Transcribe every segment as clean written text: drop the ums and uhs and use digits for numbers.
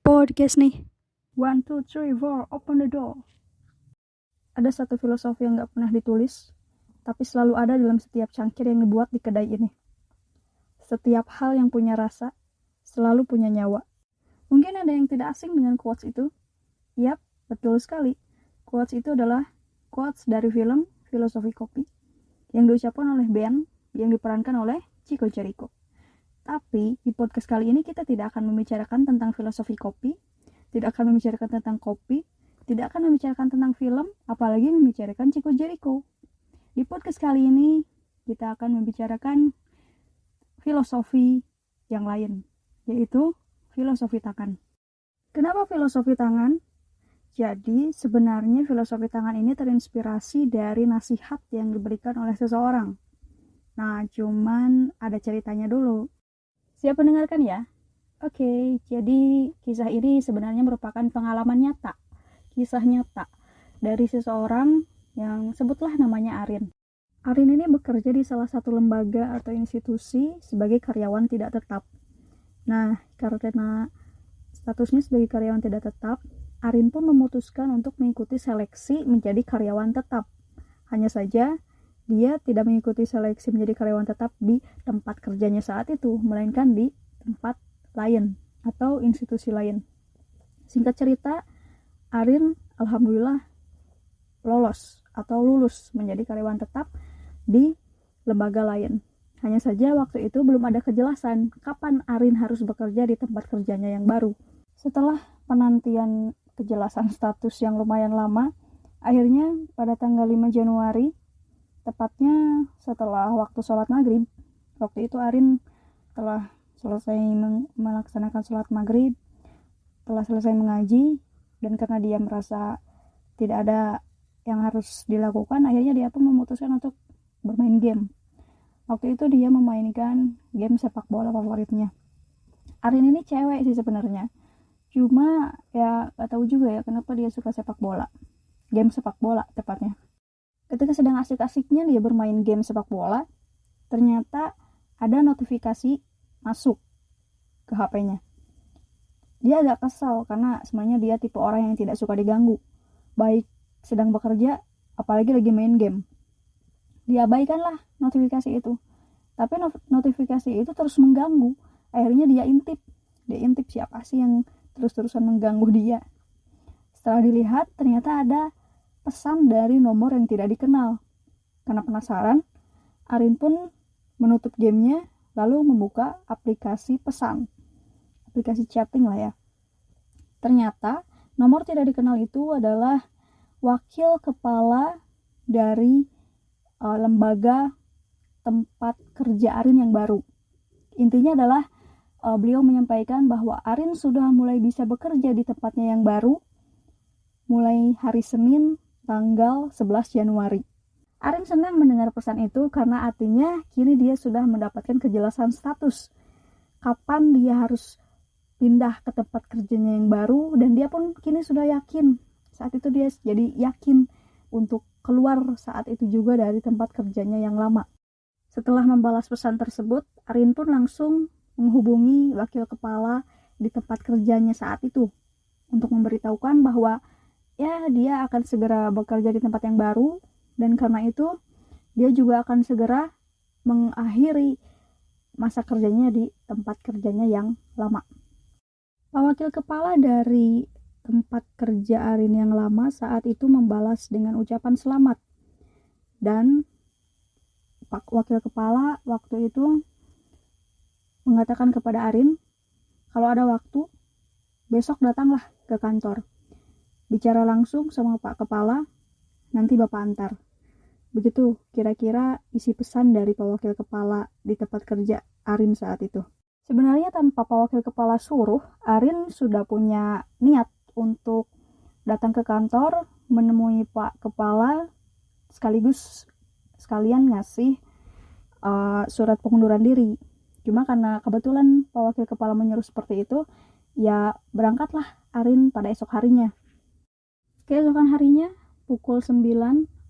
podcast nih. 1, 2, 3, 4, open the door. Ada satu filosofi yang gak pernah ditulis, tapi selalu ada dalam setiap cangkir yang dibuat di kedai ini. Setiap hal yang punya rasa, selalu punya nyawa. Mungkin ada yang tidak asing dengan quotes itu. Yap, betul sekali. Quotes itu adalah quotes dari film Filosofi Kopi, yang diucapkan oleh Ben, yang diperankan oleh Chico Jericho. Tapi di podcast kali ini kita tidak akan membicarakan tentang filosofi kopi, tidak akan membicarakan tentang kopi, tidak akan membicarakan tentang film, apalagi membicarakan Chico Jericho. Di podcast kali ini kita akan membicarakan filosofi yang lain, yaitu filosofi tangan. Kenapa filosofi tangan? Jadi sebenarnya filosofi tangan ini terinspirasi dari nasihat yang diberikan oleh seseorang. Nah, cuman ada ceritanya dulu. Siap mendengarkan ya? Oke, jadi kisah ini sebenarnya merupakan pengalaman nyata, kisah nyata dari seseorang yang sebutlah namanya Arin. Arin ini bekerja di salah satu lembaga atau institusi sebagai karyawan tidak tetap. Nah, karena statusnya sebagai karyawan tidak tetap, Arin pun memutuskan untuk mengikuti seleksi menjadi karyawan tetap. Hanya saja, dia tidak mengikuti seleksi menjadi karyawan tetap di tempat kerjanya saat itu, melainkan di tempat lain atau institusi lain. Singkat cerita, Arin alhamdulillah lolos atau lulus menjadi karyawan tetap di lembaga lain. Hanya saja waktu itu belum ada kejelasan kapan Arin harus bekerja di tempat kerjanya yang baru. Setelah penantian kejelasan status yang lumayan lama, akhirnya pada tanggal 5 Januari, tepatnya setelah waktu sholat maghrib, waktu itu Arin telah selesai melaksanakan sholat maghrib, telah selesai mengaji, dan karena dia merasa tidak ada yang harus dilakukan, akhirnya dia pun memutuskan untuk bermain game. Waktu itu dia memainkan game sepak bola favoritnya. Arin ini cewek sih sebenarnya, cuma ya gak tahu juga ya kenapa dia suka sepak bola, game sepak bola tepatnya. Ketika sedang asik-asiknya dia bermain game sepak bola, ternyata ada notifikasi masuk ke HP-nya. Dia agak kesal karena sebenarnya dia tipe orang yang tidak suka diganggu, baik sedang bekerja, apalagi lagi main game. Diabaikanlah notifikasi itu. Tapi notifikasi itu terus mengganggu. Akhirnya dia intip siapa sih yang terus-terusan mengganggu dia. Setelah dilihat, ternyata ada pesan dari nomor yang tidak dikenal. Karena penasaran, Arin pun menutup gamenya lalu membuka aplikasi pesan, aplikasi chatting lah ya. Ternyata nomor tidak dikenal itu adalah wakil kepala dari lembaga tempat kerja Arin yang baru. Intinya adalah beliau menyampaikan bahwa Arin sudah mulai bisa bekerja di tempatnya yang baru mulai hari Senin tanggal 11 Januari. Arin senang mendengar pesan itu karena artinya kini dia sudah mendapatkan kejelasan status. Kapan dia harus pindah ke tempat kerjanya yang baru, dan dia pun kini sudah yakin. Saat itu dia jadi yakin untuk keluar saat itu juga dari tempat kerjanya yang lama. Setelah membalas pesan tersebut, Arin pun langsung menghubungi wakil kepala di tempat kerjanya saat itu untuk memberitahukan bahwa ya dia akan segera bekerja di tempat yang baru, dan karena itu dia juga akan segera mengakhiri masa kerjanya di tempat kerjanya yang lama. Pak wakil kepala dari tempat kerja Arin yang lama saat itu membalas dengan ucapan selamat, dan Pak wakil kepala waktu itu mengatakan kepada Arin, kalau ada waktu besok datanglah ke kantor. Bicara langsung sama Pak Kepala, nanti Bapak antar. Begitu kira-kira isi pesan dari Pak Wakil Kepala di tempat kerja Arin saat itu. Sebenarnya tanpa Pak Wakil Kepala suruh, Arin sudah punya niat untuk datang ke kantor, menemui Pak Kepala, sekalian ngasih surat pengunduran diri. Cuma karena kebetulan Pak Wakil Kepala menyuruh seperti itu, ya berangkatlah Arin pada esok harinya. Keesokan harinya, pukul 9,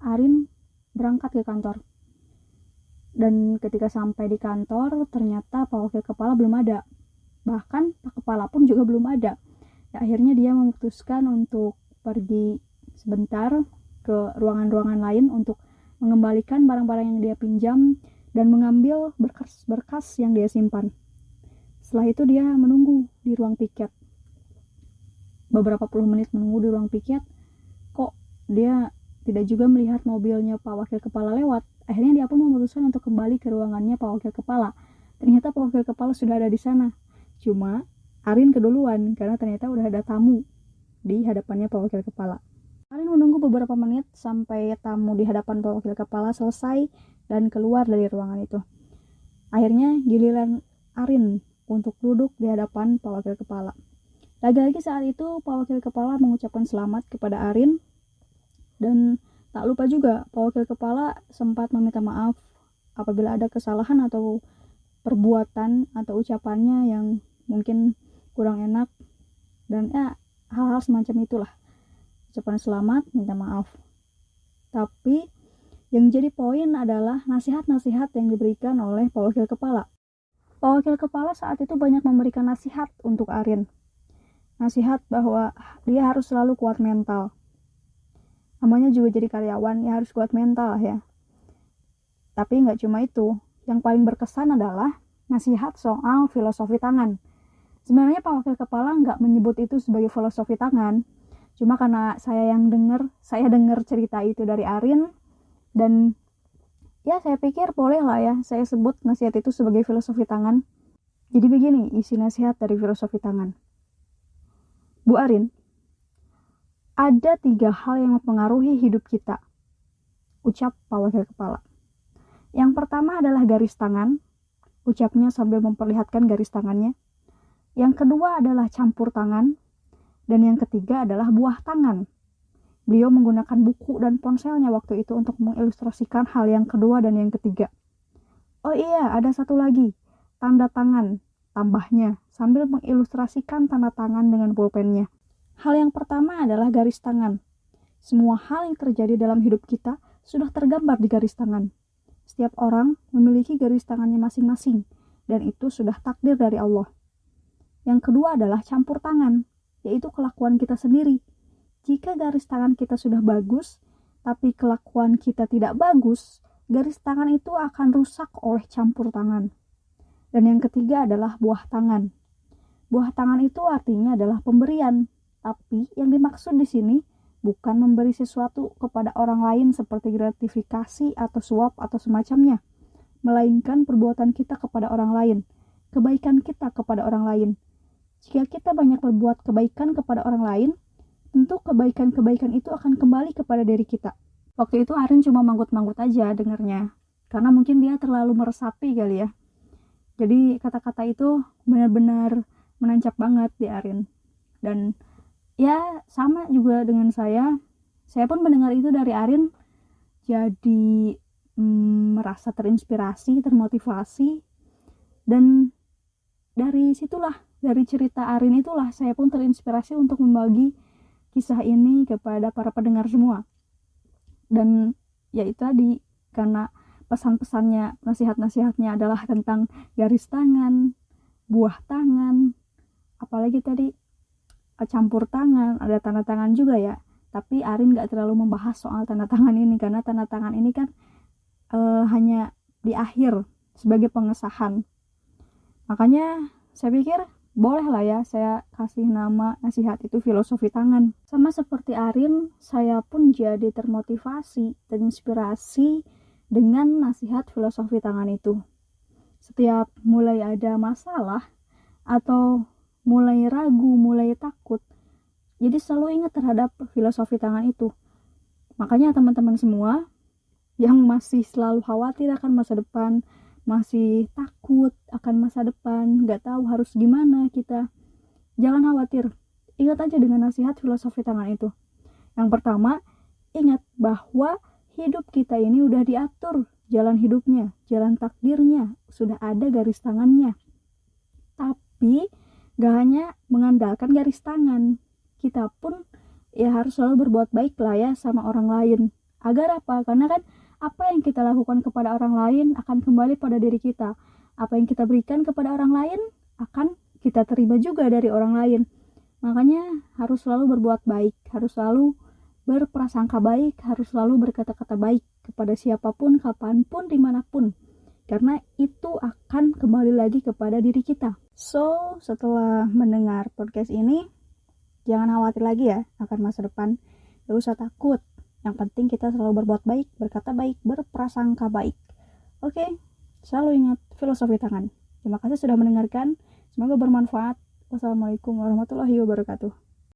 Arin berangkat ke kantor. Dan ketika sampai di kantor, ternyata Pak Wakil Kepala belum ada. Bahkan Pak Kepala pun juga belum ada. Akhirnya dia memutuskan untuk pergi sebentar ke ruangan-ruangan lain untuk mengembalikan barang-barang yang dia pinjam dan mengambil berkas-berkas yang dia simpan. Setelah itu dia menunggu di ruang piket. Beberapa puluh menit menunggu di ruang piket, kok dia tidak juga melihat mobilnya Pak Wakil Kepala lewat. Akhirnya dia pun memutuskan untuk kembali ke ruangannya Pak Wakil Kepala. Ternyata Pak Wakil Kepala sudah ada di sana. Cuma Arin keduluan karena ternyata udah ada tamu di hadapannya Pak Wakil Kepala. Arin menunggu beberapa menit sampai tamu di hadapan Pak Wakil Kepala selesai dan keluar dari ruangan itu. Akhirnya giliran Arin untuk duduk di hadapan Pak Wakil Kepala. Lagi-lagi saat itu Pak Wakil Kepala mengucapkan selamat kepada Arin, dan tak lupa juga Pak Wakil Kepala sempat meminta maaf apabila ada kesalahan atau perbuatan atau ucapannya yang mungkin kurang enak, dan hal-hal semacam itulah. Ucapan selamat, minta maaf. Tapi yang jadi poin adalah nasihat-nasihat yang diberikan oleh Pak Wakil Kepala. Pak Wakil Kepala saat itu banyak memberikan nasihat untuk Arin. Nasihat bahwa dia harus selalu kuat mental. Namanya juga jadi karyawan, ya harus kuat mental ya. Tapi nggak cuma itu. Yang paling berkesan adalah nasihat soal filosofi tangan. Sebenarnya Pak Wakil Kepala nggak menyebut itu sebagai filosofi tangan. Cuma karena saya dengar cerita itu dari Arin, dan ya saya pikir boleh lah ya saya sebut nasihat itu sebagai filosofi tangan. Jadi begini isi nasihat dari filosofi tangan. Bu Arin, ada 3 hal yang mempengaruhi hidup kita, ucap Pak Wakil Kepala. Yang pertama adalah garis tangan, ucapnya sambil memperlihatkan garis tangannya. Yang kedua adalah campur tangan, dan yang ketiga adalah buah tangan. Beliau menggunakan buku dan ponselnya waktu itu untuk mengilustrasikan hal yang kedua dan yang ketiga. Oh iya, ada satu lagi, tanda tangan, tambahnya, sambil mengilustrasikan tanda tangan dengan pulpennya. Hal yang pertama adalah garis tangan. Semua hal yang terjadi dalam hidup kita sudah tergambar di garis tangan. Setiap orang memiliki garis tangannya masing-masing, dan itu sudah takdir dari Allah. Yang kedua adalah campur tangan, yaitu kelakuan kita sendiri. Jika garis tangan kita sudah bagus, tapi kelakuan kita tidak bagus, garis tangan itu akan rusak oleh campur tangan. Dan yang ketiga adalah buah tangan. Buah tangan itu artinya adalah pemberian, tapi yang dimaksud di sini bukan memberi sesuatu kepada orang lain seperti gratifikasi atau suap atau semacamnya, melainkan perbuatan kita kepada orang lain, kebaikan kita kepada orang lain. Jika kita banyak berbuat kebaikan kepada orang lain, tentu kebaikan-kebaikan itu akan kembali kepada diri kita. Waktu itu Arin cuma manggut-manggut aja dengarnya, karena mungkin dia terlalu meresapi kali ya. Jadi kata-kata itu benar-benar menancap banget di Arin. Dan ya sama juga dengan saya pun mendengar itu dari Arin, jadi merasa terinspirasi, termotivasi, dan dari situlah, dari cerita Arin itulah saya pun terinspirasi untuk membagi kisah ini kepada para pendengar semua. Dan ya itu tadi, karena pesan-pesannya, nasihat-nasihatnya adalah tentang garis tangan, buah tangan, apalagi tadi campur tangan, ada tanda tangan juga ya. Tapi Arin gak terlalu membahas soal tanda tangan ini, karena tanda tangan ini kan hanya di akhir sebagai pengesahan. Makanya saya pikir boleh lah ya saya kasih nama nasihat itu filosofi tangan. Sama seperti Arin, saya pun jadi termotivasi, terinspirasi dengan nasihat filosofi tangan itu. Setiap mulai ada masalah atau mulai ragu, mulai takut, jadi selalu ingat terhadap filosofi tangan itu. Makanya teman-teman semua yang masih selalu khawatir akan masa depan, masih takut akan masa depan, gak tahu harus gimana kita, jangan khawatir. Ingat aja dengan nasihat filosofi tangan itu. Yang pertama, ingat bahwa hidup kita ini udah diatur jalan hidupnya, jalan takdirnya, sudah ada garis tangannya. Tapi gak hanya mengandalkan garis tangan, kita pun ya harus selalu berbuat baik lah ya sama orang lain. Agar apa? Karena kan apa yang kita lakukan kepada orang lain akan kembali pada diri kita. Apa yang kita berikan kepada orang lain akan kita terima juga dari orang lain. Makanya harus selalu berbuat baik, harus selalu berprasangka baik, harus selalu berkata-kata baik kepada siapapun, kapanpun, dimanapun. Karena itu akan kembali lagi kepada diri kita. So, setelah mendengar podcast ini, jangan khawatir lagi ya akan masa depan. Gak usah takut. Yang penting kita selalu berbuat baik, berkata baik, berprasangka baik. Oke, selalu ingat filosofi tangan. Terima kasih sudah mendengarkan. Semoga bermanfaat. Wassalamualaikum warahmatullahi wabarakatuh.